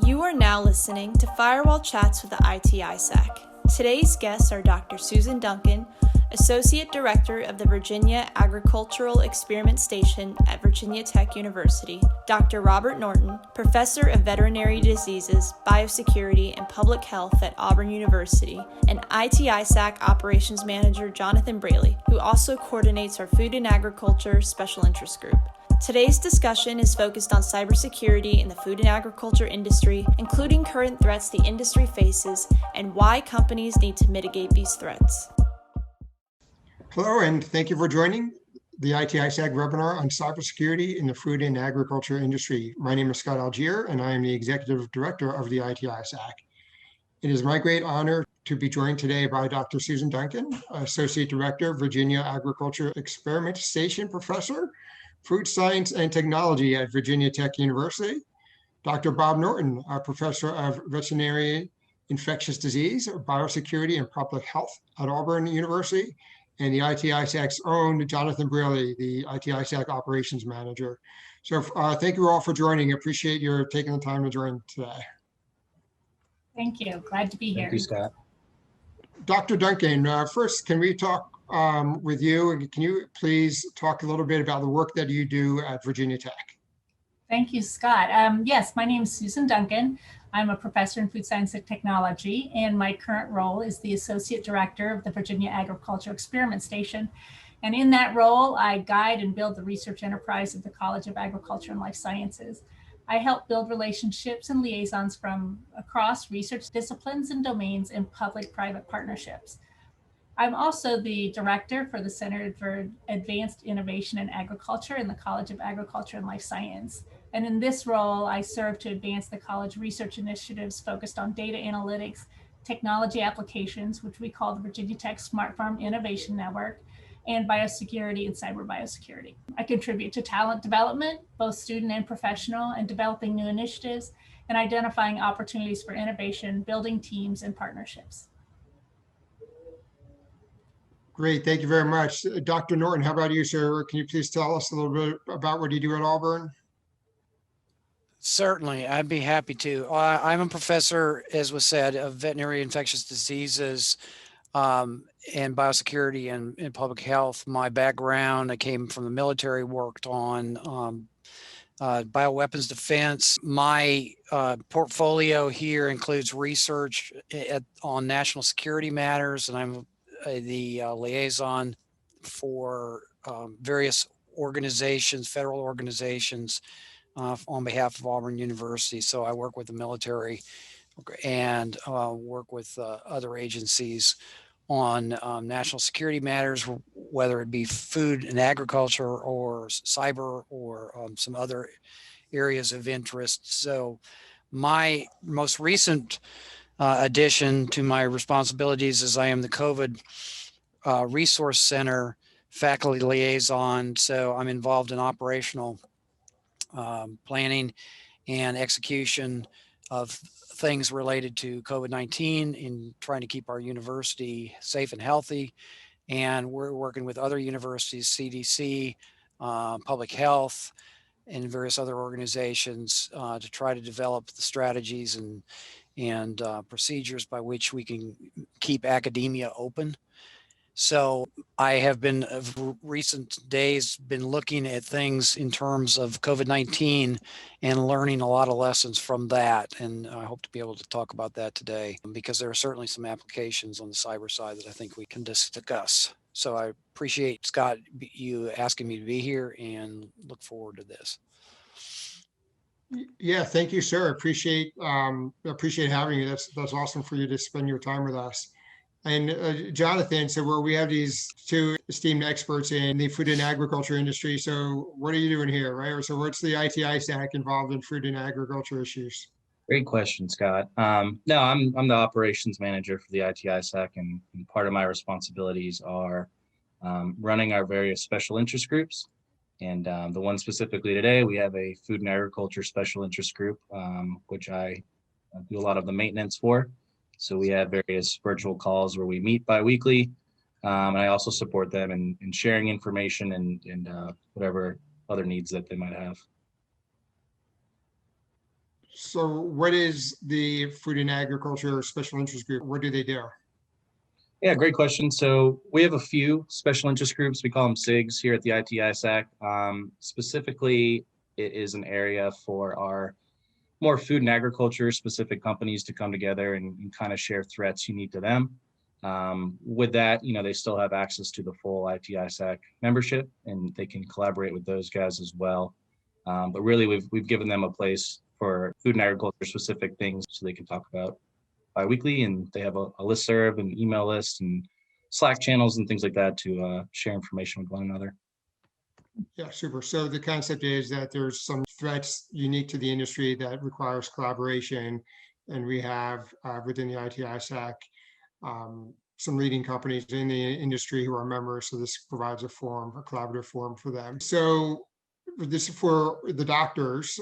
You are now listening to FireWall Chats with the IT-ISAC. Today's guests are Dr. Susan Duncan, Associate Director of the Virginia Agricultural Experiment Station at Virginia Tech University, Dr. Robert Norton, Professor of Veterinary Diseases, Biosecurity and Public Health at Auburn University, and IT-ISAC Operations Manager Jonathan Braley, who also coordinates our Food and Agriculture Special Interest Group. Today's discussion is focused on cybersecurity in the food and agriculture industry, including current threats the industry faces and why companies need to mitigate these threats. Hello, and thank you for joining the IT-ISAC webinar on cybersecurity in the food and agriculture industry. My name is Scott Algier, and I am the Executive Director of the IT-ISAC. It is my great honor to be joined today by Dr. Susan Duncan, Associate Director, Virginia Agriculture Experiment Station Professor, Food Science and Technology at Virginia Tech University, Dr. Bob Norton, Professor of Veterinary Infectious Diseases, Biosecurity and Public Health at Auburn University, and the IT-ISAC's own Jonathan Braley, the IT-ISAC Operations Manager. So thank you all for joining. I appreciate your taking the time to join today. Thank you. Glad to be here. Thank you, Scott. Dr. Duncan, first, can we talk with you? Can you please talk a little bit about the work that you do at Virginia Tech? Thank you, Scott. Yes, my name is Susan Duncan. I'm a professor in food science and technology, and my current role is the Associate Director of the Virginia Agriculture Experiment Station. And in that role, I guide and build the research enterprise of the College of Agriculture and Life Sciences. I help build relationships and liaisons from across research disciplines and domains in public-private partnerships. I'm also the director for the Center for Advanced Innovation in Agriculture in the College of Agriculture and Life Science. And in this role, I serve to advance the college research initiatives focused on data analytics, technology applications, which we call the Virginia Tech Smart Farm Innovation Network, and biosecurity and cyber biosecurity. I contribute to talent development, both student and professional, and developing new initiatives and identifying opportunities for innovation, building teams and partnerships. Great, thank you very much. Dr. Norton, how about you, sir? Can you please tell us a little bit about what you do at Auburn? Certainly, I'd be happy to. I'm a professor, as was said, of veterinary infectious diseases and biosecurity and public health. My background, I came from the military, worked on bioweapons defense. My portfolio here includes research on national security matters, and I'm the liaison for various organizations, federal organizations, on behalf of Auburn University. So I work with the military and work with other agencies on national security matters, whether it be food and agriculture or cyber or some other areas of interest. So my most recent addition to my responsibilities is I am the COVID Resource Center faculty liaison. So I'm involved in operational planning and execution of things related to COVID-19 in trying to keep our university safe and healthy. And we're working with other universities, CDC, public health, and various other organizations to try to develop the strategies and procedures by which we can keep academia open. So I have been of recent days been looking at things in terms of COVID-19 and learning a lot of lessons from that. And I hope to be able to talk about that today because there are certainly some applications on the cyber side that I think we can discuss. So I appreciate, Scott, you asking me to be here and look forward to this. Yeah, thank you, sir. Appreciate having you. That's awesome for you to spend your time with us. And Jonathan, so where we have these two esteemed experts in the food and agriculture industry. So what are you doing here, right? Or so what's the IT-ISAC involved in food and agriculture issues? Great question, Scott. No, I'm the operations manager for the IT-ISAC, and part of my responsibilities are running our various special interest groups. And the one specifically today, we have a food and agriculture special interest group, which I do a lot of the maintenance for. So we have various virtual calls where we meet bi-weekly. And I also support them in sharing information and whatever other needs that they might have. So what is the Food and Agriculture Special Interest Group? What do they do? Yeah, great question. So we have a few special interest groups. We call them SIGs here at the IT-ISAC. Specifically, it is an area for our more food and agriculture specific companies to come together and kind of share threats unique to them. With that, they still have access to the full IT-ISAC membership, and they can collaborate with those guys as well. But really, we've given them a place for food and agriculture specific things so they can talk about bi-weekly, and they have a listserv and email list and Slack channels and things like that to share information with one another. Yeah, super. So the concept is that there's some threats unique to the industry that requires collaboration. And we have within the IT-ISAC some leading companies in the industry who are members. So this provides a collaborative forum for them. So this is for the doctors.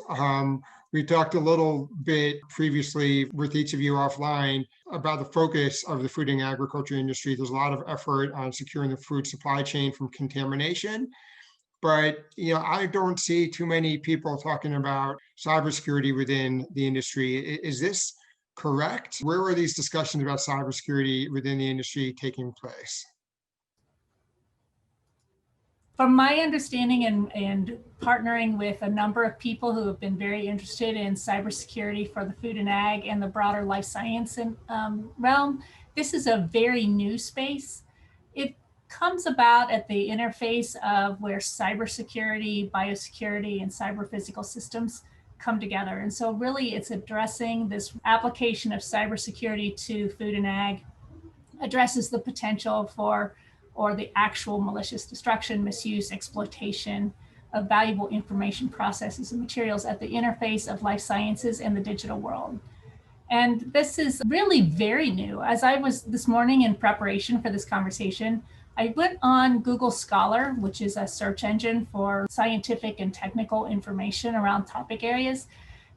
We talked a little bit previously with each of you offline about the focus of the food and agriculture industry. There's a lot of effort on securing the food supply chain from contamination. But I don't see too many people talking about cybersecurity within the industry. Is this correct? Where are these discussions about cybersecurity within the industry taking place? From my understanding and partnering with a number of people who have been very interested in cybersecurity for the food and ag and the broader life science realm, this is a very new space. It comes about at the interface of where cybersecurity, biosecurity, and cyber physical systems come together. And so really it's addressing this application of cybersecurity to food and ag, addresses the potential for or the actual malicious destruction, misuse, exploitation of valuable information processes and materials at the interface of life sciences and the digital world. And this is really very new. As I was this morning in preparation for this conversation, I went on Google Scholar, which is a search engine for scientific and technical information around topic areas.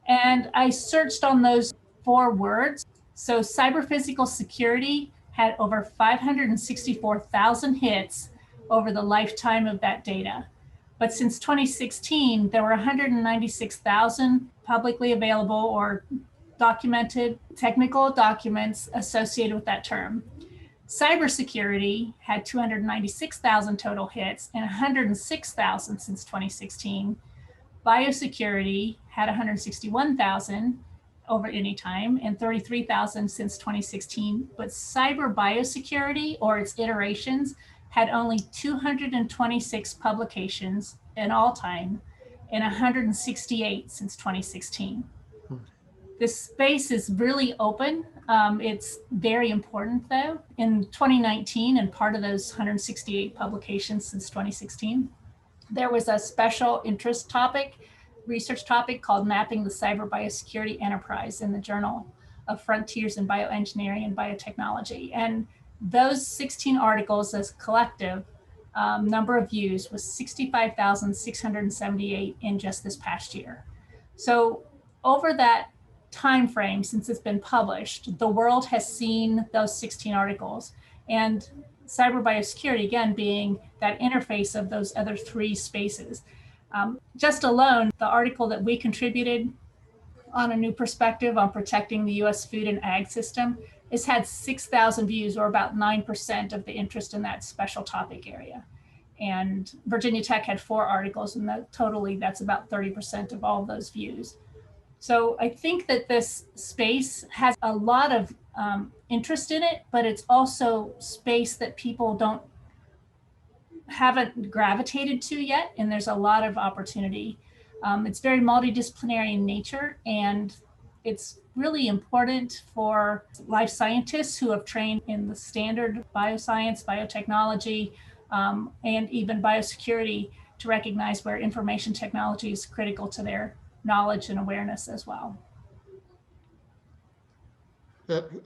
And I searched on those 4 words. So cyber physical security had over 564,000 hits over the lifetime of that data. But since 2016, there were 196,000 publicly available or documented technical documents associated with that term. Cybersecurity had 296,000 total hits and 106,000 since 2016. Biosecurity had 161,000 over any time and 33,000 since 2016. But cyber biosecurity or its iterations had only 226 publications in all time and 168 since 2016. This space is really open. It's very important though. In 2019, and part of those 168 publications since 2016, there was a special interest topic, research topic called Mapping the Cyber Biosecurity Enterprise in the Journal of Frontiers in Bioengineering and Biotechnology. And those 16 articles as collective number of views was 65,678 in just this past year. So over that time frame since it's been published, the world has seen those 16 articles, and cyber biosecurity again being that interface of those other 3 spaces. Just alone, the article that we contributed on a new perspective on protecting the U.S. food and ag system has had 6,000 views, or about 9% of the interest in that special topic area. And Virginia Tech had 4 articles, and totally that's about 30% of all of those views. So I think that this space has a lot of interest in it, but it's also space that people haven't gravitated to yet, and there's a lot of opportunity. It's very multidisciplinary in nature, and it's really important for life scientists who have trained in the standard bioscience, biotechnology, and even biosecurity to recognize where information technology is critical to their knowledge and awareness as well.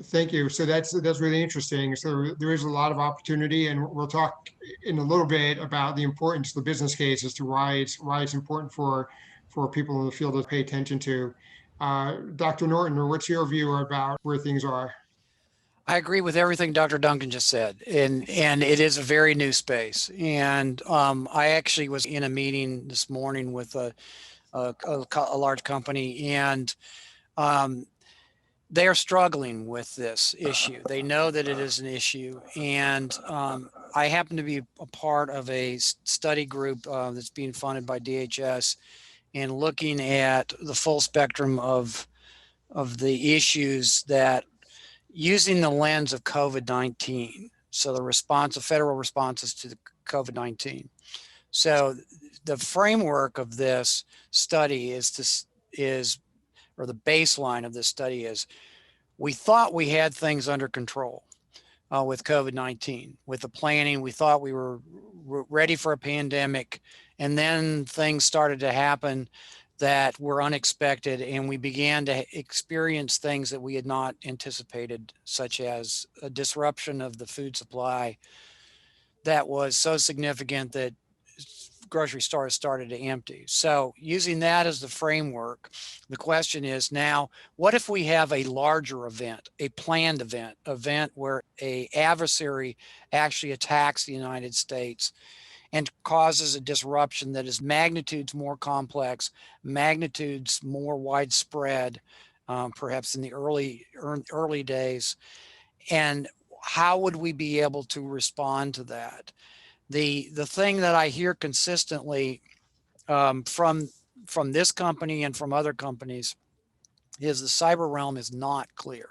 Thank you. So that's really interesting. So there is a lot of opportunity, and we'll talk in a little bit about the importance of the business case as to why it's important for people in the field to pay attention to. Dr. Norton, what's your view about where things are? I agree with everything Dr. Duncan just said, and it is a very new space. And I actually was in a meeting this morning with a large company, and they are struggling with this issue. They know that it is an issue. And I happen to be a part of a study group that's being funded by DHS and looking at the full spectrum of the issues that, using the lens of COVID-19. So the response, the federal responses to the COVID-19. So the framework of this study or the baseline of this study is, we thought we had things under control with COVID-19, with the planning. We thought we were ready for a pandemic, and then things started to happen that were unexpected, and we began to experience things that we had not anticipated, such as a disruption of the food supply that was so significant that grocery stores started to empty. So using that as the framework, the question is now, what if we have a larger event, a planned event where an adversary actually attacks the United States and causes a disruption that is magnitudes more complex, magnitudes more widespread, perhaps in the early days. And how would we be able to respond to that? The thing that I hear consistently from this company and from other companies is the cyber realm is not clear.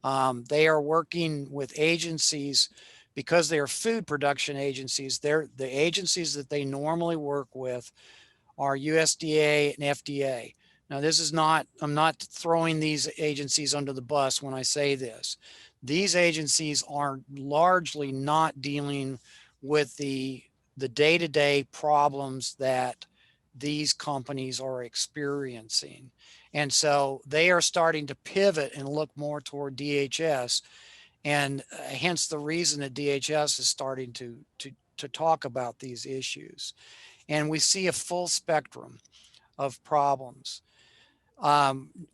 They are working with agencies because they are food production agencies. The agencies that they normally work with are USDA and FDA. Now, this is not, I'm not throwing these agencies under the bus when I say this. These agencies are largely not dealing with the day-to-day problems that these companies are experiencing. And so they are starting to pivot and look more toward DHS. And hence the reason that DHS is starting to talk about these issues. And we see a full spectrum of problems.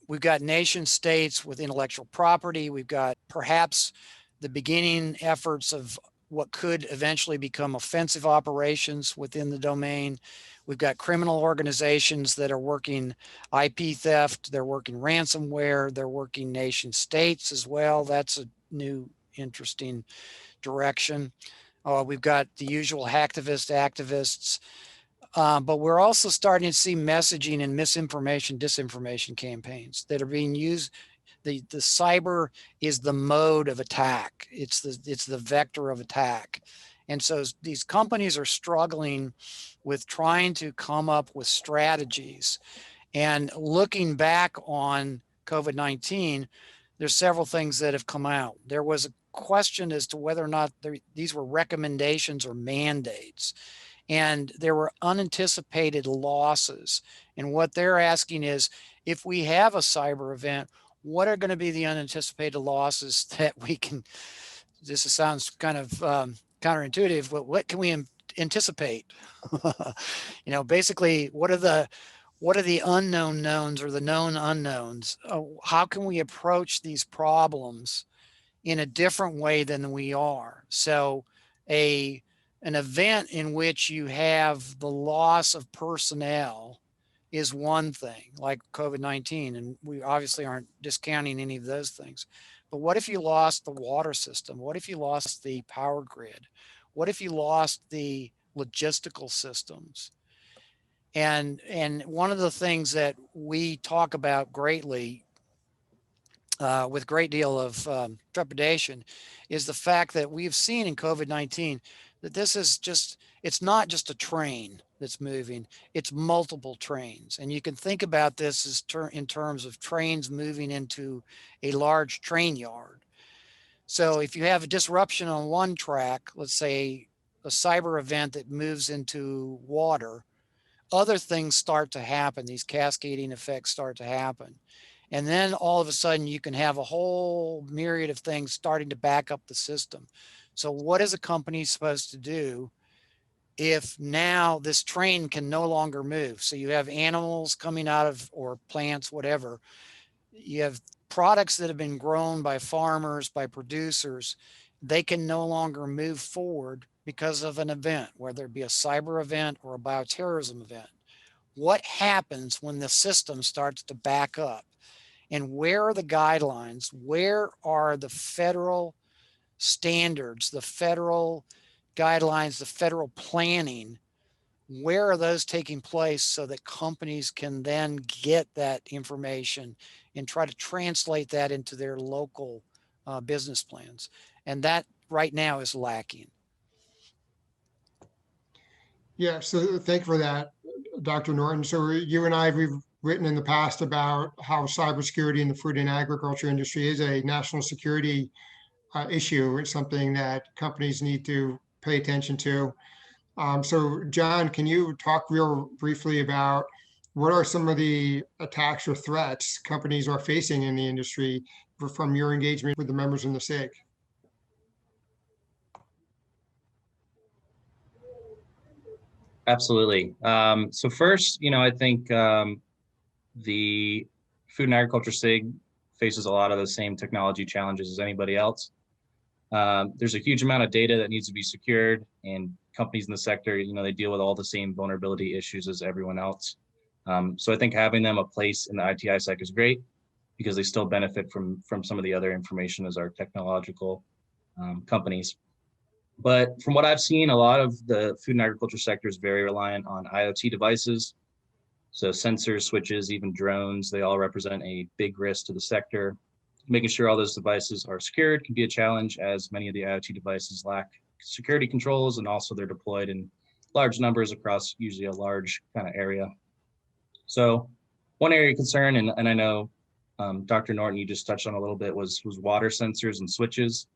We've got nation states with intellectual property. We've got perhaps the beginning efforts of what could eventually become offensive operations within the domain. We've got criminal organizations that are working IP theft. They're working ransomware. They're working nation states as well. That's a new interesting direction. We've got the usual activists. But we're also starting to see messaging and misinformation, disinformation campaigns that are being used. The cyber is the mode of attack. It's the vector of attack. And so these companies are struggling with trying to come up with strategies. And looking back on COVID-19, there's several things that have come out. There was a question as to whether or not these were recommendations or mandates. And there were unanticipated losses. And what they're asking is, if we have a cyber event, what are going to be the unanticipated losses that we can, this sounds kind of counterintuitive, but what can we anticipate? Basically, what are the unknown knowns or the known unknowns? How can we approach these problems in a different way than we are? So an event in which you have the loss of personnel is one thing, like COVID-19, and we obviously aren't discounting any of those things. But what if you lost the water system? What if you lost the power grid? What if you lost the logistical systems? And one of the things that we talk about greatly with a great deal of trepidation is the fact that we've seen in COVID-19 that this is just, it's not just a train that's moving, it's multiple trains. And you can think about this as in terms of trains moving into a large train yard. So if you have a disruption on one track, let's say a cyber event that moves into water, other things start to happen. These cascading effects start to happen. And then all of a sudden you can have a whole myriad of things starting to back up the system. So what is a company supposed to do if now this train can no longer move? So you have animals coming out of, or plants, whatever. You have products that have been grown by farmers, by producers. They can no longer move forward because of an event, whether it be a cyber event or a bioterrorism event. What happens when the system starts to back up? and where are the guidelines? Where are the federal standards, the federal guidelines, the federal planning? Where are those taking place so that companies can then get that information and try to translate that into their local business plans? And that right now is lacking. Yeah, so thank you for that, Dr. Norton. So you and I, we've written in the past about how cybersecurity in the food and agriculture industry is a national security issue. It's something that companies need to pay attention to. So John, can you talk real briefly about what are some of the attacks or threats companies are facing in the industry from your engagement with the members in the SIG? Absolutely. So first, I think the food and agriculture SIG faces a lot of the same technology challenges as anybody else. There's a huge amount of data that needs to be secured, and companies in the sector, they deal with all the same vulnerability issues as everyone else. So I think having them a place in the IT-ISAC is great because they still benefit from some of the other information as our technological companies. But from what I've seen, a lot of the food and agriculture sector is very reliant on IoT devices. So sensors, switches, even drones, they all represent a big risk to the sector. Making sure all those devices are secured can be a challenge, as many of the IoT devices lack security controls, and also they're deployed in large numbers across usually a large kind of area. So one area of concern, and I know Dr. Norton, you just touched on a little bit, was water sensors and switches.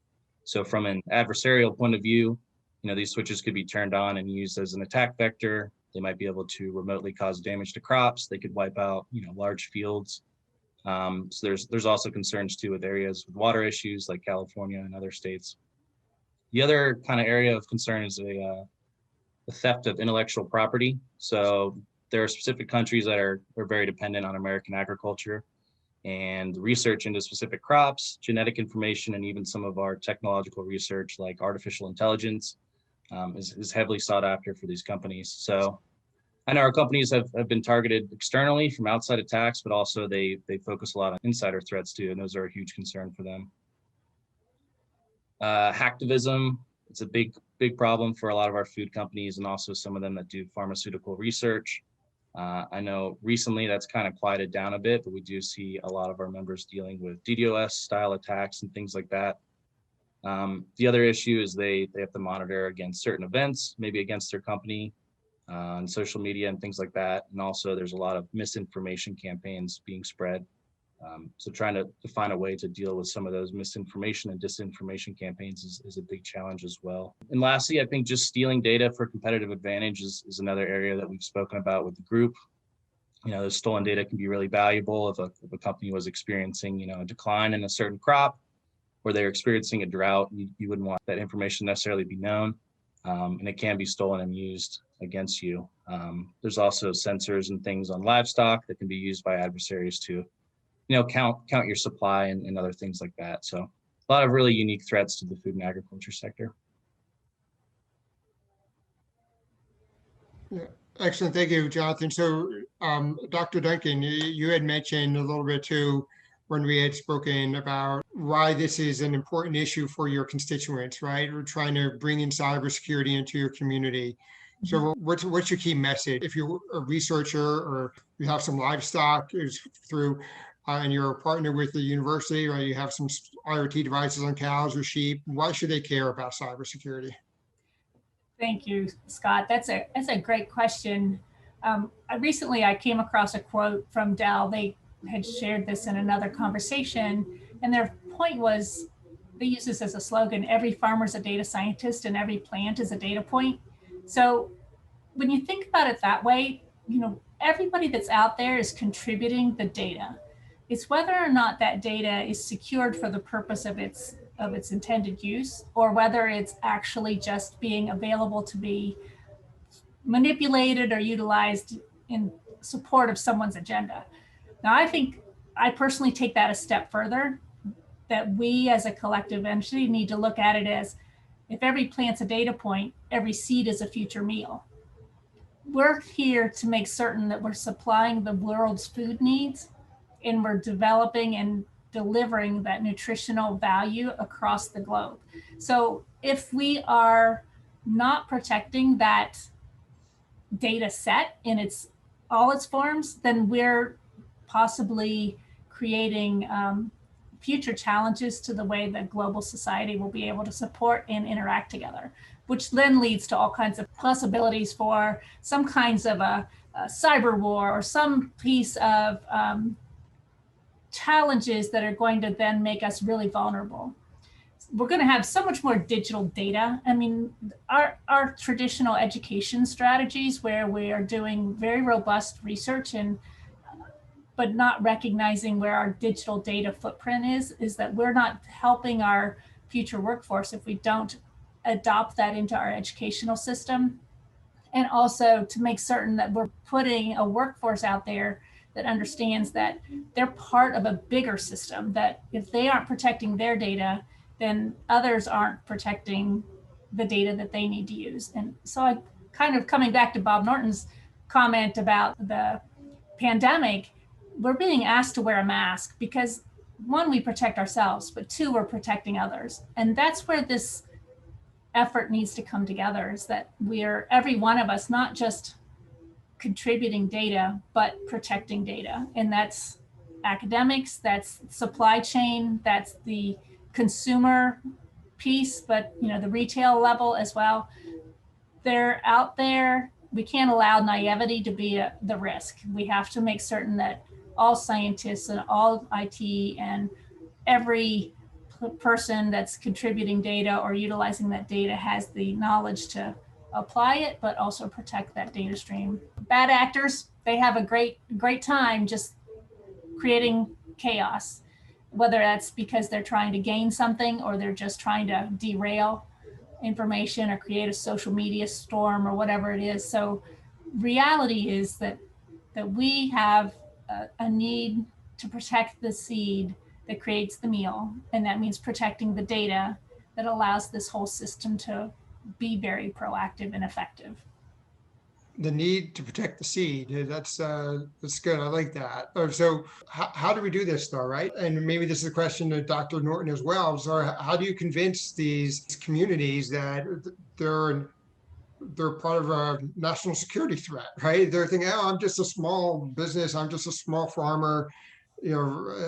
So from an adversarial point of view, these switches could be turned on and used as an attack vector. They might be able to remotely cause damage to crops. They could wipe out, large fields. So there's also concerns too with areas with water issues like California and other states. The other kind of area of concern is the theft of intellectual property. So there are specific countries that are very dependent on American agriculture, and research into specific crops, genetic information, and even some of our technological research like artificial intelligence is heavily sought after for these companies. So I know our companies have been targeted externally from outside attacks, but also they focus a lot on insider threats too, and those are a huge concern for them. Hacktivism, it's a big problem for a lot of our food companies and also some of them that do pharmaceutical research. I know recently that's kind of quieted down a bit, but we do see a lot of our members dealing with DDoS style attacks and things like that. The other issue is they have to monitor against certain events, maybe against their company, on social media and things like that. And also there's a lot of misinformation campaigns being spread. So trying to find a way to deal with some of those misinformation and disinformation campaigns is a big challenge as well. And lastly, I think just stealing data for competitive advantage is another area that we've spoken about with the group. The stolen data can be really valuable if a company was experiencing, a decline in a certain crop, or they're experiencing a drought. You wouldn't want that information necessarily be known, and it can be stolen and used against you. There's also sensors and things on livestock that can be used by adversaries to count your supply and other things like that. So a lot of really unique threats to the food and agriculture sector. Yeah, excellent. Thank you, Jonathan. So Dr. Duncan, you had mentioned a little bit too when we had spoken about why this is an important issue for your constituents, right? We're trying to bring in cybersecurity into your community. So what's your key message? If you're a researcher or you have some livestock through and you're a partner with the university, or you have some IoT devices on cows or sheep, why should they care about cybersecurity? Thank you, Scott. That's a great question. Recently, I came across a quote from Dell. They had shared this in another conversation, and their point was, they use this as a slogan: every farmer's a data scientist and every plant is a data point. So when you think about it that way, everybody that's out there is contributing the data. It's whether or not that data is secured for the purpose of its intended use, or whether it's actually just being available to be manipulated or utilized in support of someone's agenda. Now, I personally take that a step further, that we as a collective entity need to look at it as, if every plant's a data point, every seed is a future meal. We're here to make certain that we're supplying the world's food needs, and we're developing and delivering that nutritional value across the globe. So if we are not protecting that data set in all its forms, then we're possibly creating future challenges to the way that global society will be able to support and interact together, which then leads to all kinds of possibilities for some kinds of a cyber war or some piece of challenges that are going to then make us really vulnerable. We're going to have so much more digital data. I mean, our traditional education strategies where we are doing very robust research but not recognizing where our digital data footprint is that we're not helping our future workforce if we don't adopt that into our educational system. And also to make certain that we're putting a workforce out there that understands that they're part of a bigger system, that if they aren't protecting their data, then others aren't protecting the data that they need to use. And so I kind of coming back to Bob Norton's comment about the pandemic, we're being asked to wear a mask because one, we protect ourselves, but two, we're protecting others. And that's where this effort needs to come together, is that we're, every one of us, not just contributing data, but protecting data. And that's academics, that's supply chain, that's the consumer piece, but the retail level as well. They're out there. We can't allow naivety to be the risk. We have to make certain that all scientists and all IT and every person that's contributing data or utilizing that data has the knowledge to apply it, but also protect that data stream. Bad actors, they have a great time just creating chaos, whether that's because they're trying to gain something or they're just trying to derail information or create a social media storm or whatever it is. So reality is that we have a need to protect the seed that creates the meal. And that means protecting the data that allows this whole system to be very proactive and effective. The need to protect the seed, that's good. I like that. So how do we do this though, right? And maybe this is a question to Dr. Norton as well. So how do you convince these communities that they're part of a national security threat, right? They're thinking, oh, I'm just a small business, I'm just a small farmer.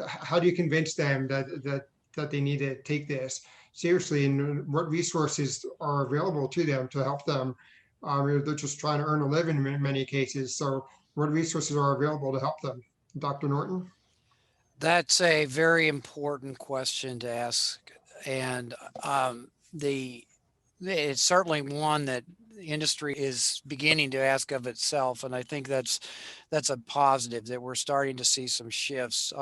How do you convince them that they need to take this seriously, and what resources are available to them to help them? They're just trying to earn a living in many cases. So what resources are available to help them? Dr. Norton? That's a very important question to ask. And it's certainly one that the industry is beginning to ask of itself. And I think that's a positive, that we're starting to see some shifts.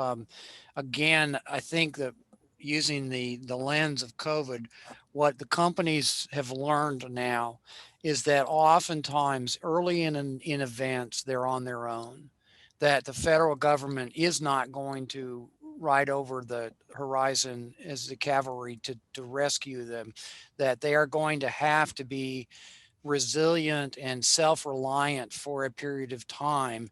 Again, I think that using the lens of COVID, what the companies have learned now is that oftentimes early in events, they're on their own, that the federal government is not going to ride over the horizon as the cavalry to rescue them, that they are going to have to be resilient and self-reliant for a period of time.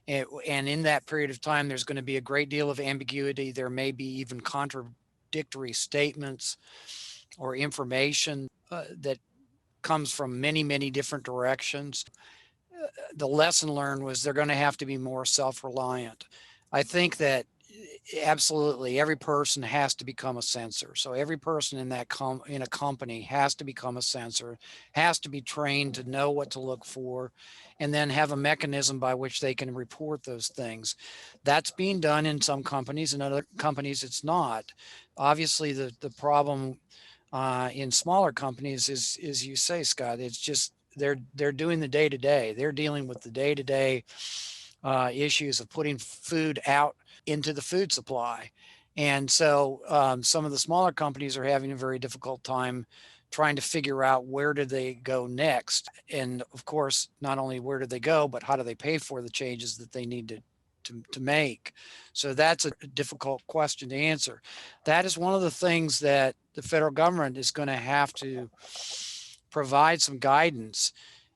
And in that period of time, there's going to be a great deal of ambiguity. There may be even contradictory statements or information that comes from many different directions. The lesson learned was they're going to have to be more self-reliant. I think that absolutely every person has to become a sensor. So every person in a company has to become a sensor, has to be trained to know what to look for, and then have a mechanism by which they can report those things. That's being done in some companies, and other companies it's not. Obviously, the problem in smaller companies is you say, Scott, it's just they're doing the day-to-day. They're dealing with the day-to-day issues of putting food out into the food supply. And so some of the smaller companies are having a very difficult time trying to figure out where do they go next. And of course, not only where do they go, but how do they pay for the changes that they need to make. So that's a difficult question to answer. That is one of the things that the federal government is going to have to provide some guidance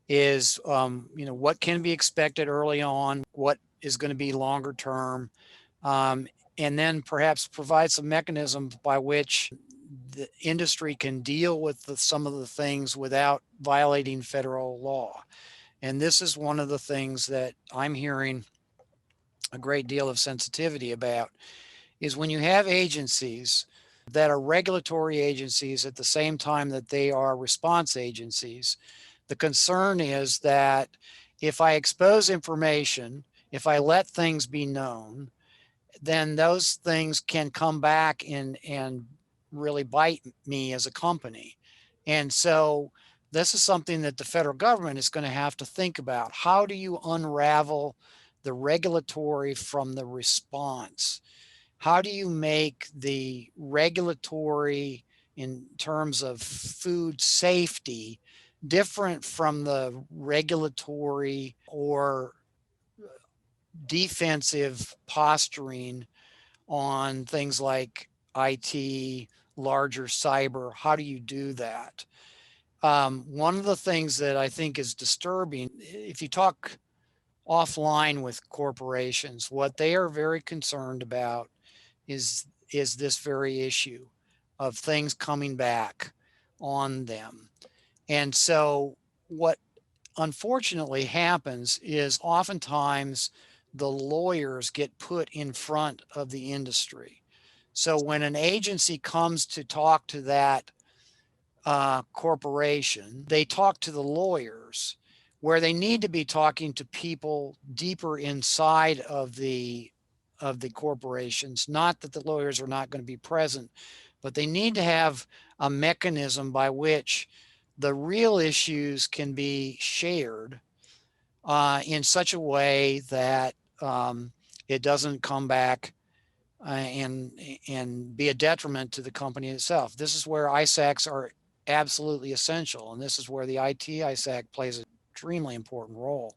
is, what can be expected early on, what is going to be longer term. and then perhaps provide some mechanisms by which the industry can deal with some of the things without violating federal law. And this is one of the things that I'm hearing a great deal of sensitivity about, is when you have agencies that are regulatory agencies at the same time that they are response agencies. The concern is that if I expose information, if I let things be known, then those things can come back and really bite me as a company. And so this is something that the federal government is going to have to think about. How do you unravel the regulatory from the response? How do you make the regulatory in terms of food safety different from the regulatory or defensive posturing on things like IT, larger cyber? How do you do that? One of the things that I think is disturbing, if you talk offline with corporations, what they are very concerned about is this very issue of things coming back on them. And so what unfortunately happens is oftentimes the lawyers get put in front of the industry. So when an agency comes to talk to that corporation, they talk to the lawyers, where they need to be talking to people deeper inside of the corporations. Not that the lawyers are not going to be present, but they need to have a mechanism by which the real issues can be shared in such a way that it doesn't come back and be a detriment to the company itself. This is where ISACs are absolutely essential, and this is where the IT-ISAC plays an extremely important role.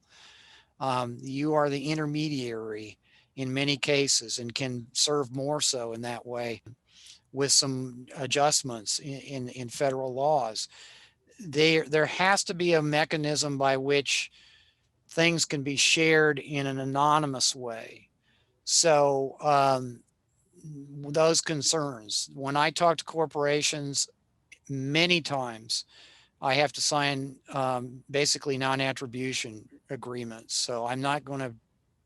You are the intermediary in many cases and can serve more so in that way with some adjustments in federal laws. There has to be a mechanism by which things can be shared in an anonymous way. So those concerns, when I talk to corporations, many times I have to sign basically non-attribution agreements. So I'm not going to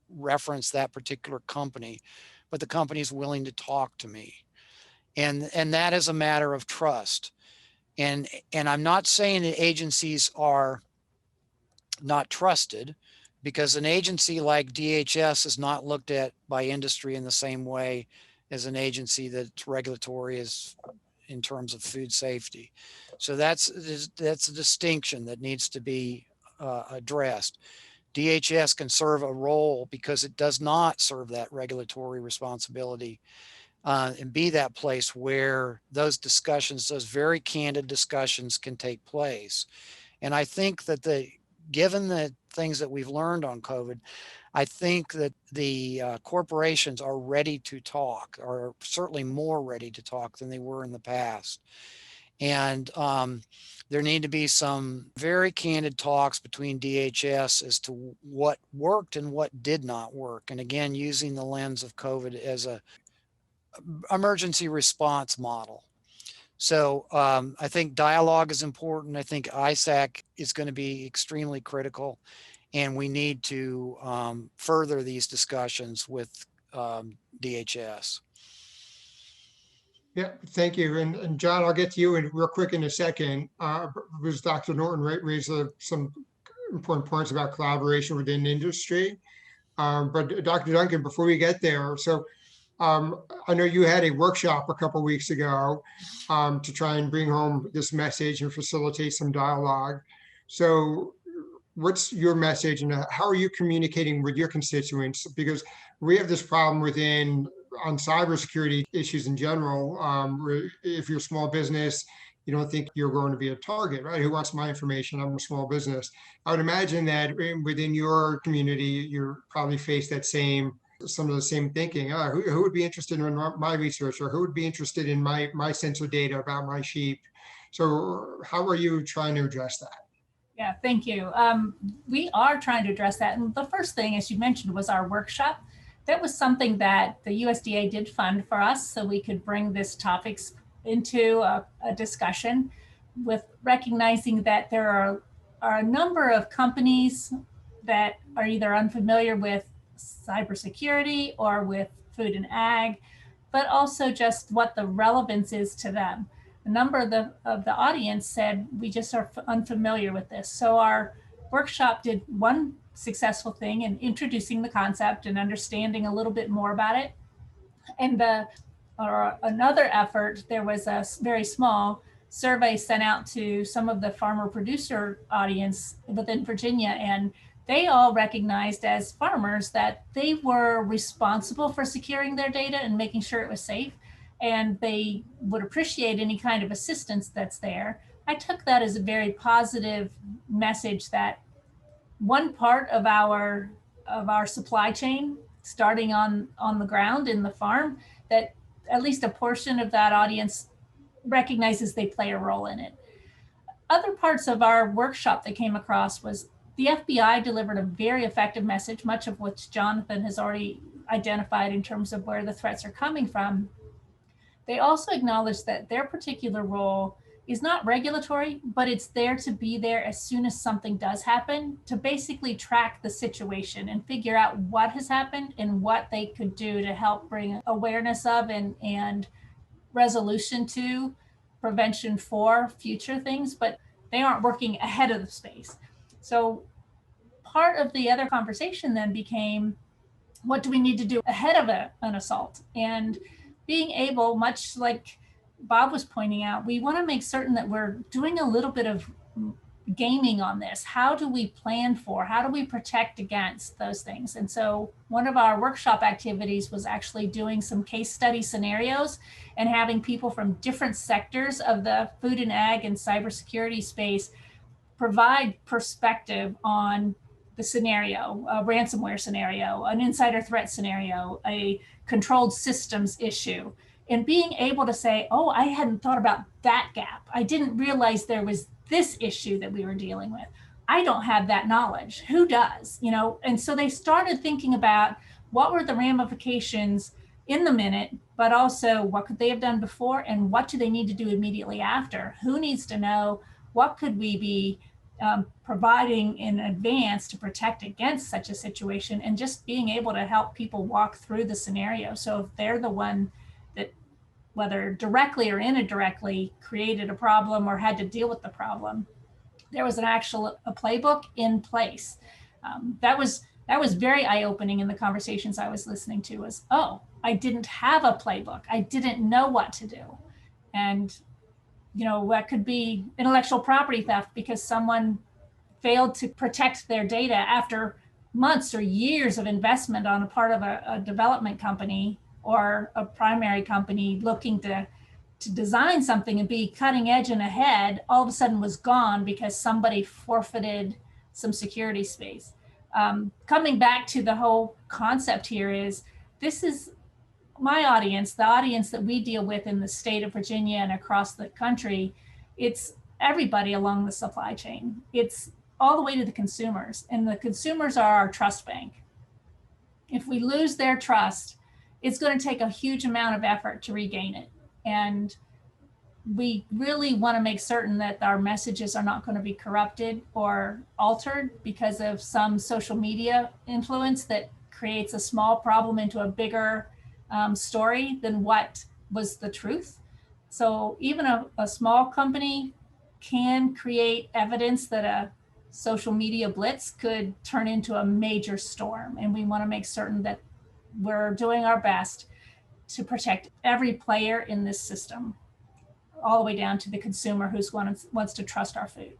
reference that particular company, but the company is willing to talk to me. And that is a matter of trust. And I'm not saying that agencies are not trusted, because an agency like DHS is not looked at by industry in the same way as an agency that's regulatory is in terms of food safety. So that's a distinction that needs to be addressed. DHS can serve a role because it does not serve that regulatory responsibility and be that place where those discussions, those very candid discussions, can take place. And I think that given the things that we've learned on COVID, I think that the corporations are ready to talk, or certainly more ready to talk than they were in the past. And there need to be some very candid talks between DHS as to what worked and what did not work. And again, using the lens of COVID as a emergency response model. So I think dialogue is important. I think ISAC is going to be extremely critical, and we need to further these discussions with DHS. Yeah, thank you. And John, I'll get to you in real quick in a second. Because Dr. Norton raised some important points about collaboration within industry. But Dr. Duncan, before we get there, so I know you had a workshop a couple of weeks ago to try and bring home this message and facilitate some dialogue. So what's your message, and how are you communicating with your constituents? Because we have this problem on cybersecurity issues in general. If you're a small business, you don't think you're going to be a target, right? Who wants my information? I'm a small business. I would imagine that within your community, you're probably faced some of the same thinking. Who would be interested in my research, or who would be interested in my sensor data about my sheep? So how are you trying to address that? Yeah, thank you. We are trying to address that. And the first thing, as you mentioned, was our workshop. that was something that the USDA did fund for us so we could bring this topics into a discussion, with recognizing that there are a number of companies that are either unfamiliar with cybersecurity or with food and ag, but also just what the relevance is to them. A number of the audience said, we just are unfamiliar with this. So our workshop did one successful thing in introducing the concept and understanding a little bit more about it. And another effort, there was a very small survey sent out to some of the farmer producer audience within Virginia, and they all recognized as farmers that they were responsible for securing their data and making sure it was safe, and they would appreciate any kind of assistance that's there. I took that as a very positive message that one part of our supply chain, starting on the ground in the farm, that at least a portion of that audience recognizes they play a role in it. Other parts of our workshop that came across was the FBI delivered a very effective message, much of which Jonathan has already identified in terms of where the threats are coming from. They also acknowledged that their particular role is not regulatory, but it's there to be there as soon as something does happen, to basically track the situation and figure out what has happened and what they could do to help bring awareness of and resolution to, prevention for future things, but they aren't working ahead of the space. So part of the other conversation then became, what do we need to do ahead of an assault? And being able, much like Bob was pointing out, we want to make certain that we're doing a little bit of gaming on this. How do we plan for, how do we protect against those things? And so one of our workshop activities was actually doing some case study scenarios and having people from different sectors of the food and ag and cybersecurity space provide perspective on the scenario, a ransomware scenario, an insider threat scenario, a controlled systems issue, and being able to say, oh, I hadn't thought about that gap. I didn't realize there was this issue that we were dealing with. I don't have that knowledge. Who does? You know, and so they started thinking about what were the ramifications in the minute, but also what could they have done before and what do they need to do immediately after? Who needs to know? What could we be providing in advance to protect against such a situation, and just being able to help people walk through the scenario. So if they're the one that, whether directly or indirectly, created a problem or had to deal with the problem, there was a playbook in place. That was very eye-opening in the conversations I was listening to, was, oh, I didn't have a playbook. I didn't know what to do. And you know, that could be intellectual property theft because someone failed to protect their data after months or years of investment on a part of a development company or a primary company looking to design something and be cutting edge and ahead, all of a sudden was gone because somebody forfeited some security space. Coming back to the whole concept here is, this is my audience, the audience that we deal with in the state of Virginia and across the country. It's everybody along the supply chain. It's all the way to the consumers, and the consumers are our trust bank. If we lose their trust, it's going to take a huge amount of effort to regain it. And we really want to make certain that our messages are not going to be corrupted or altered because of some social media influence that creates a small problem into a bigger story than what was the truth. So even a small company can create evidence that a social media blitz could turn into a major storm. And we want to make certain that we're doing our best to protect every player in this system, all the way down to the consumer who wants to trust our food.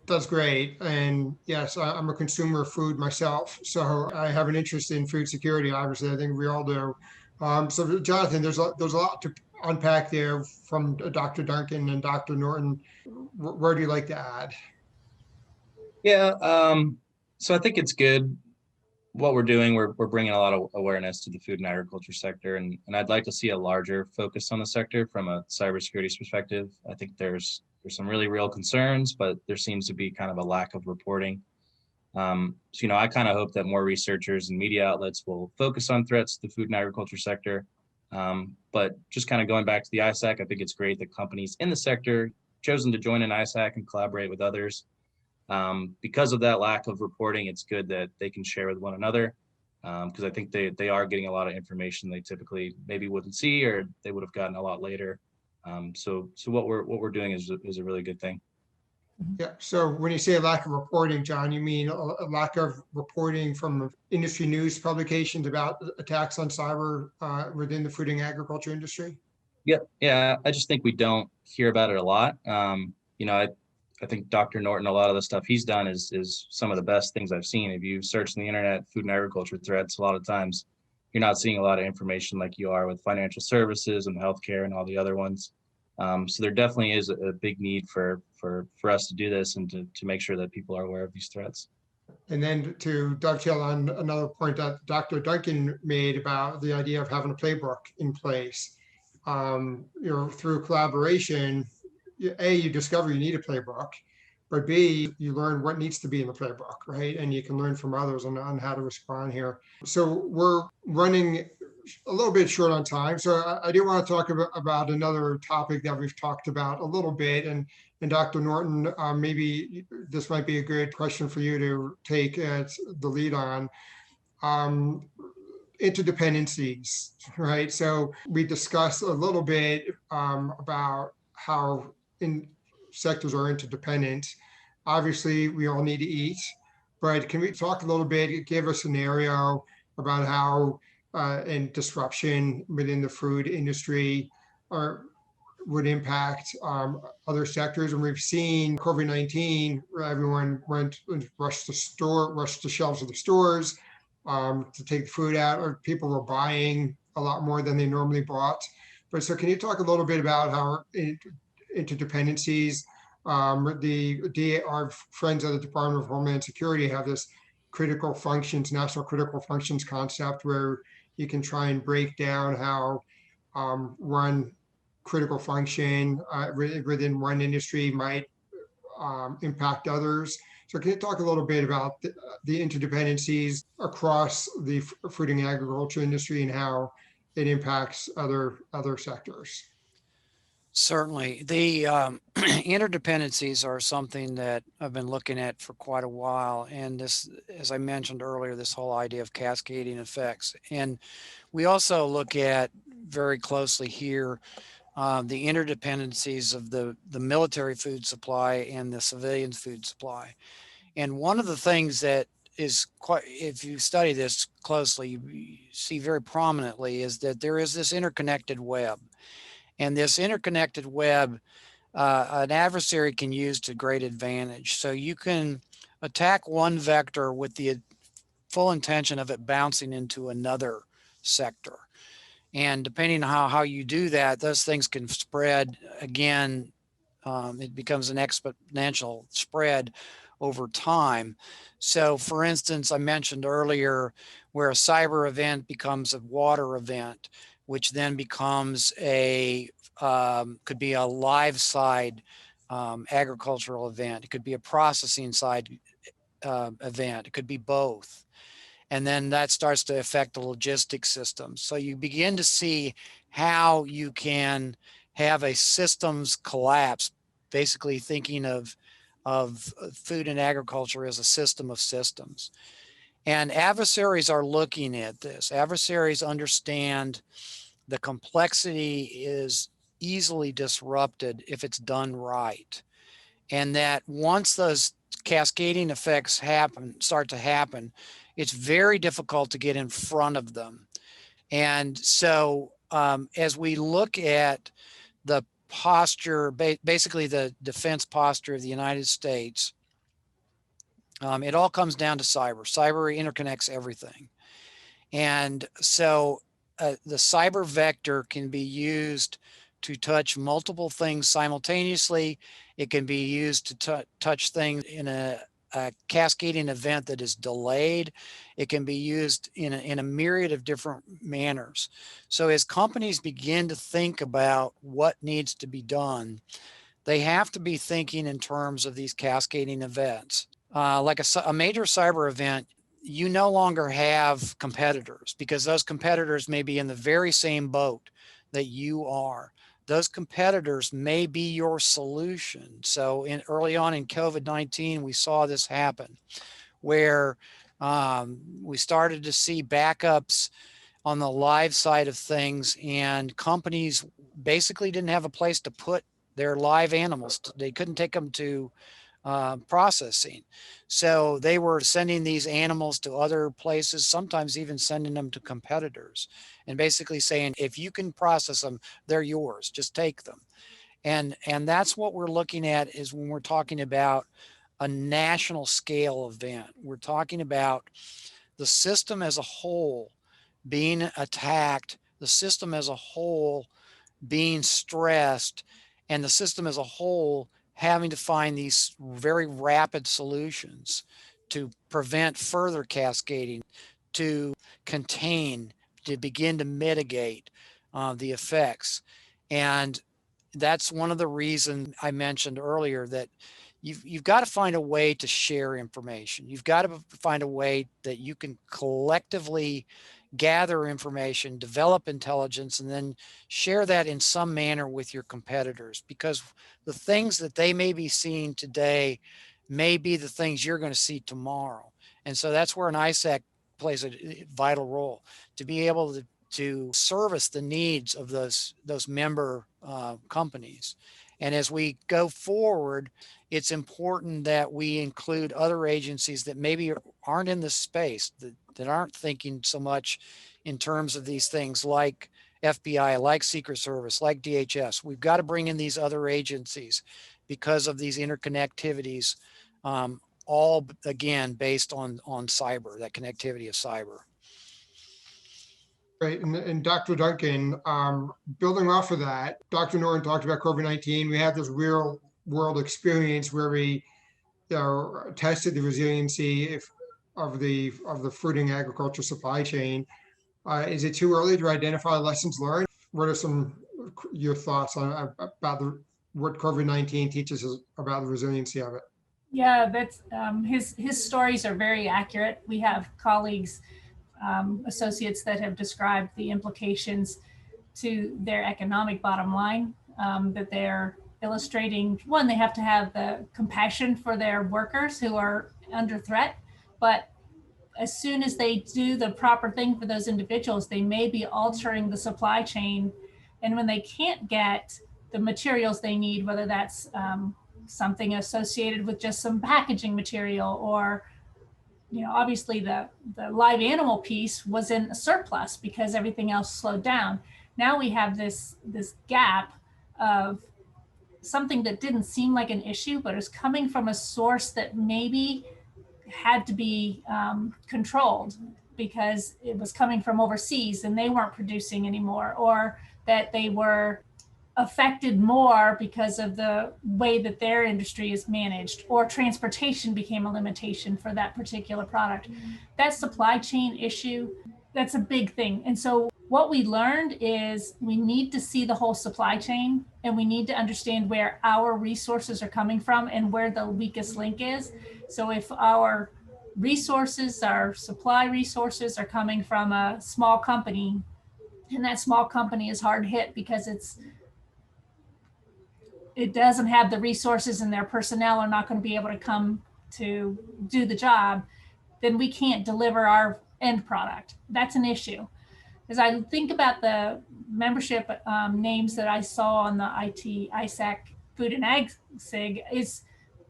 That's great. And yes, I'm a consumer of food myself, so I have an interest in food security. Obviously, I think we all do. So Jonathan, there's a lot to unpack there from Dr. Duncan and Dr. Norton. Where do you like to add? Yeah, so I think it's good what we're doing. We're bringing a lot of awareness to the food and agriculture sector, and I'd like to see a larger focus on the sector from a cybersecurity perspective. I think there's some really real concerns, but there seems to be kind of a lack of reporting. So, I kind of hope that more researchers and media outlets will focus on threats to the food and agriculture sector. But just kind of going back to the ISAC, I think it's great that companies in the sector chosen to join an ISAC and collaborate with others. Because of that lack of reporting, it's good that they can share with one another, because I think they are getting a lot of information they typically maybe wouldn't see, or they would have gotten a lot later. So what we're doing is a really good thing. Yeah, so when you say a lack of reporting, John, you mean a lack of reporting from industry news publications about attacks on cyber within the food and agriculture industry? Yeah. I just think we don't hear about it a lot. I think Dr. Norton, a lot of the stuff he's done is some of the best things I've seen. If you search in the internet, food and agriculture threats, a lot of times you're not seeing a lot of information like you are with financial services and healthcare and all the other ones. So there definitely is a big need for us to do this and to make sure that people are aware of these threats. And then to dovetail on another point that Dr. Duncan made about the idea of having a playbook in place, through collaboration, A, you discover you need a playbook, but B, you learn what needs to be in the playbook, right? And you can learn from others on how to respond here. So we're running a little bit short on time. So I do want to talk about another topic that we've talked about a little bit. And Dr. Norton, maybe this might be a good question for you to take the lead on. Interdependencies, right? So we discussed a little bit about how sectors are interdependent. Obviously, we all need to eat, but can we talk a little bit, give a scenario about how and disruption within the food industry would impact other sectors? And we've seen COVID-19, where everyone rushed the shelves of the stores to take food out, or people were buying a lot more than they normally bought. But so can you talk a little bit about how interdependencies, our friends at the Department of Homeland Security have this national critical functions concept, where you can try and break down how one critical function within one industry might impact others. So can you talk a little bit about the interdependencies across the food and agriculture industry and how it impacts other sectors? Certainly. The interdependencies are something that I've been looking at for quite a while. And this, as I mentioned earlier, this whole idea of cascading effects. And we also look at very closely here the interdependencies of the military food supply and the civilian food supply. And one of the things that is quite, if you study this closely, you see very prominently, is that there is this interconnected web. And this interconnected web, an adversary can use to great advantage. So you can attack one vector with the full intention of it bouncing into another sector. And depending on how you do that, those things can spread. Again, it becomes an exponential spread over time. So for instance, I mentioned earlier where a cyber event becomes a water event, which then becomes could be a live side agricultural event. It could be a processing side event. It could be both. And then that starts to affect the logistics system. So you begin to see how you can have a systems collapse, basically thinking of food and agriculture as a system of systems. And adversaries are looking at this. Adversaries understand the complexity is easily disrupted if it's done right. And that once those cascading effects start to happen, it's very difficult to get in front of them. And so as we look at the posture, basically the defense posture of the United States, it all comes down to cyber. Cyber interconnects everything. And so the cyber vector can be used to touch multiple things simultaneously. It can be used to touch things in a cascading event that is delayed. It can be used in a myriad of different manners. So as companies begin to think about what needs to be done, they have to be thinking in terms of these cascading events. like a major cyber event, you no longer have competitors because those competitors may be in the very same boat that you are. Those competitors may be your solution. So early on in COVID-19, we saw this happen where we started to see backups on the live side of things, and companies basically didn't have a place to put their live animals. They couldn't take them to processing. So they were sending these animals to other places, sometimes even sending them to competitors, and basically saying, if you can process them, they're yours, just take them. And that's what we're looking at is when we're talking about a national scale event. We're talking about the system as a whole being attacked, the system as a whole being stressed, and the system as a whole having to find these very rapid solutions to prevent further cascading, to contain, to begin to mitigate the effects. And that's one of the reasons I mentioned earlier that you've got to find a way to share information. You've got to find a way that you can collectively gather information, develop intelligence, and then share that in some manner with your competitors, because the things that they may be seeing today may be the things you're going to see tomorrow. And so that's where an ISAC plays a vital role, to be able to service the needs of those member companies. And as we go forward, it's important that we include other agencies that maybe aren't in this space, that aren't thinking so much in terms of these things, like FBI, like Secret Service, like DHS. We've got to bring in these other agencies because of these interconnectivities, all again based on cyber, that connectivity of cyber. Right, and Dr. Duncan, building off of that, Dr. Norton talked about COVID-19. We have this real world experience where we tested the resiliency of the food and agriculture supply chain. Is it too early to identify lessons learned? What are your thoughts on about what COVID-19 teaches us about the resiliency of it? Yeah, that's his stories are very accurate. We have colleagues, associates that have described the implications to their economic bottom line, that they're illustrating. One, they have to have the compassion for their workers who are under threat, but as soon as they do the proper thing for those individuals, they may be altering the supply chain. And when they can't get the materials they need, whether that's something associated with just some packaging material, or obviously the live animal piece was in a surplus because everything else slowed down. Now we have this gap of something that didn't seem like an issue, but is coming from a source that maybe had to be controlled because it was coming from overseas and they weren't producing anymore, or that they were affected more because of the way that their industry is managed, or transportation became a limitation for that particular product. That supply chain issue, that's a big thing. And so what we learned is we need to see the whole supply chain, and we need to understand where our resources are coming from and where the weakest link is. So if our resources, our supply resources are coming from a small company, and that small company is hard hit because it doesn't have the resources and their personnel are not going to be able to come to do the job, then we can't deliver our end product. That's an issue. As I think about the membership names that I saw on the IT-ISAC Food and Ag SIG,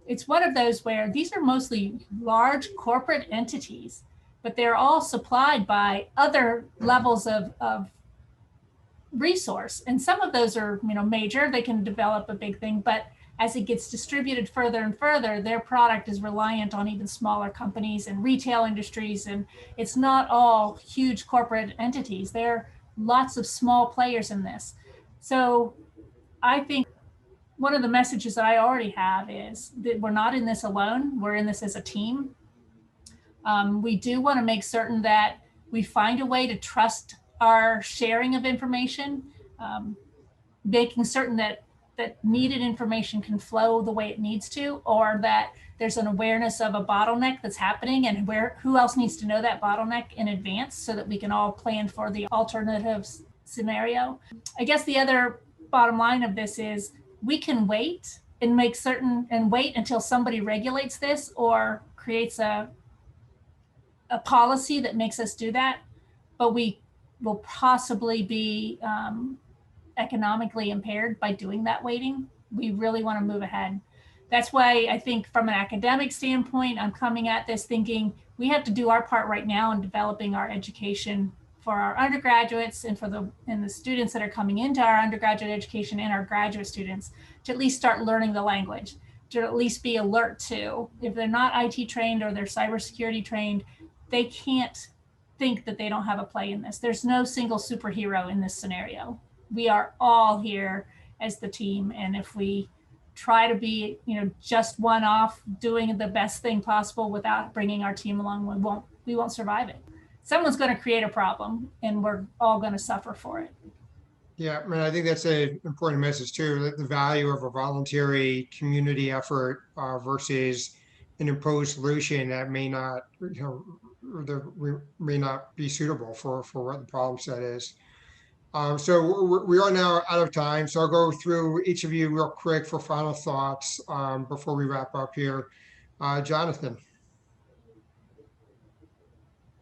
it's one of those where these are mostly large corporate entities, but they're all supplied by other levels of resource. And some of those are, major, they can develop a big thing, but as it gets distributed further and further, their product is reliant on even smaller companies and retail industries. And it's not all huge corporate entities. There are lots of small players in this. So I think one of the messages that I already have is that we're not in this alone. We're in this as a team. We do want to make certain that we find a way to trust our sharing of information, making certain that that needed information can flow the way it needs to, or that there's an awareness of a bottleneck that's happening and who else needs to know that bottleneck in advance so that we can all plan for the alternative scenario. I guess the other bottom line of this is we can wait and wait until somebody regulates this or creates a policy that makes us do that, but we will possibly be economically impaired by doing that waiting. We really want to move ahead. That's why I think from an academic standpoint, I'm coming at this thinking we have to do our part right now in developing our education for our undergraduates and for the students that are coming into our undergraduate education and our graduate students to at least start learning the language, to at least be alert to, if they're not IT trained or they're cybersecurity trained, they can't think that they don't have a play in this. There's no single superhero in this scenario. We are all here as the team, and if we try to be, just one off doing the best thing possible without bringing our team along, we won't survive it. Someone's going to create a problem, and we're all going to suffer for it. Yeah, I mean, I think that's an important message too, that the value of a voluntary community effort versus an imposed solution that may not, may not be suitable for what the problem set is. So we are now out of time. So I'll go through each of you real quick for final thoughts before we wrap up here. Jonathan.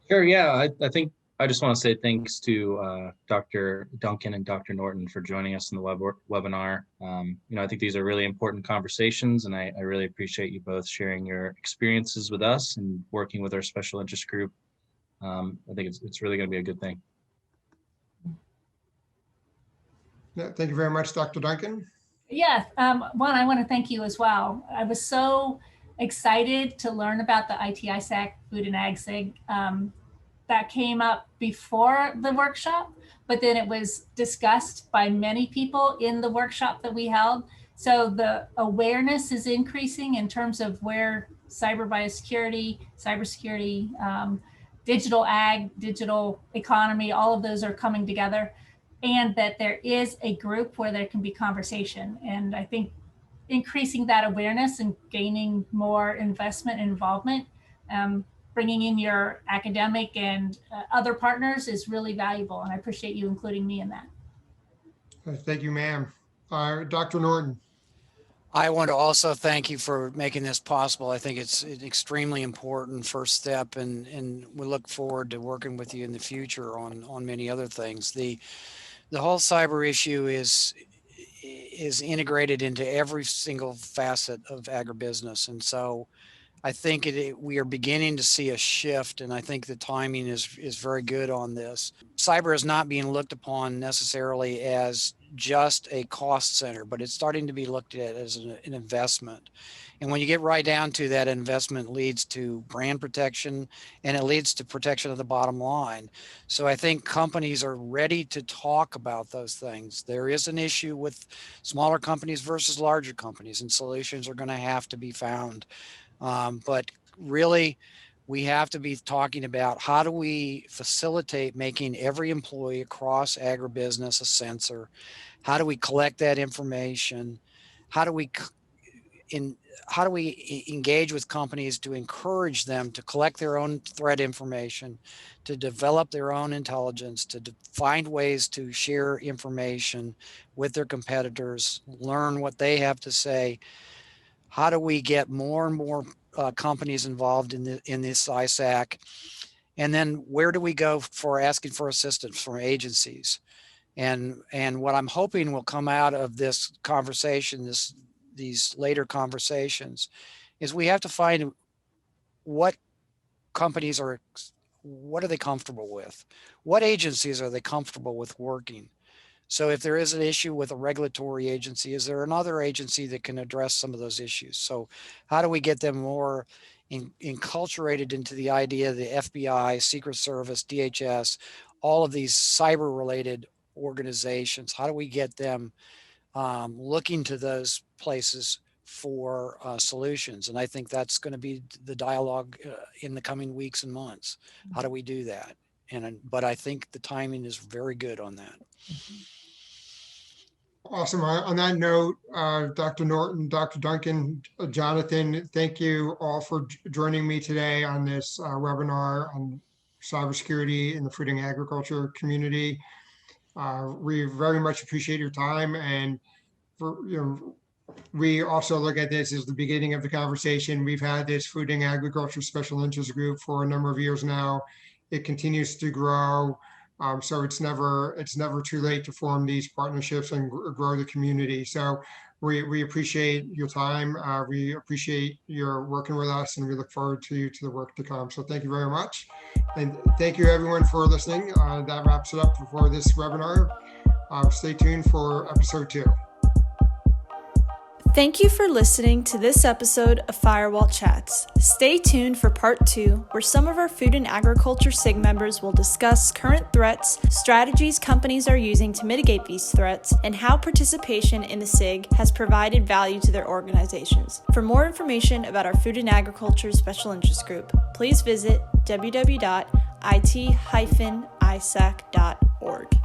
Sure. Yeah, I think I just want to say thanks to Dr. Duncan and Dr. Norton for joining us in the webinar. I think these are really important conversations, and I really appreciate you both sharing your experiences with us and working with our special interest group. I think it's really going to be a good thing. Yeah, thank you very much, Dr. Duncan. Yeah, one, I want to thank you as well. I was so excited to learn about the IT-ISAC Food and Ag SIG. That came up before the workshop, but then it was discussed by many people in the workshop that we held. So the awareness is increasing in terms of where cybersecurity, digital ag, digital economy, all of those are coming together, and that there is a group where there can be conversation. And I think increasing that awareness and gaining more investment and involvement, bringing in your academic and other partners is really valuable. And I appreciate you including me in that. Thank you, ma'am. Dr. Norton. I want to also thank you for making this possible. I think it's an extremely important first step, and we look forward to working with you in the future on many other things. The whole cyber issue is integrated into every single facet of agribusiness. And so I think we are beginning to see a shift, and I think the timing is very good on this. Cyber is not being looked upon necessarily as just a cost center, but it's starting to be looked at as an investment. And when you get right down to that, investment leads to brand protection, and it leads to protection of the bottom line. So I think companies are ready to talk about those things. There is an issue with smaller companies versus larger companies, and solutions are going to have to be found. But really, we have to be talking about how do we facilitate making every employee across agribusiness a sensor? How do we collect that information? How do we engage with companies to encourage them to collect their own threat information, to develop their own intelligence, to find ways to share information with their competitors, learn what they have to say? How do we get more and more companies involved in this ISAC? And then where do we go for asking for assistance from agencies? And what I'm hoping will come out of this conversation, these later conversations, is we have to find what companies what are they comfortable with? What agencies are they comfortable with working? So if there is an issue with a regulatory agency, is there another agency that can address some of those issues? So how do we get them more enculturated into the idea of the FBI, Secret Service, DHS, all of these cyber related organizations? How do we get them looking to those places for solutions? And I think that's going to be the dialogue in the coming weeks and months. How do we do that? But I think the timing is very good on that. Awesome. On that note, Dr. Norton, Dr. Duncan, Jonathan, thank you all for joining me today on this webinar on cybersecurity in the food and agriculture community. We very much appreciate your time, and we also look at this as the beginning of the conversation. We've had this food and agriculture special interest group for a number of years now. It continues to grow. So it's never too late to form these partnerships and grow the community. So we appreciate your time. We appreciate your working with us, and we look forward to the work to come. So thank you very much. And thank you everyone for listening. That wraps it up for this webinar. Stay tuned for episode 2. Thank you for listening to this episode of FireWall Chats. Stay tuned for part 2, where some of our food and agriculture SIG members will discuss current threats, strategies companies are using to mitigate these threats, and how participation in the SIG has provided value to their organizations. For more information about our food and agriculture special interest group, please visit www.it-isac.org.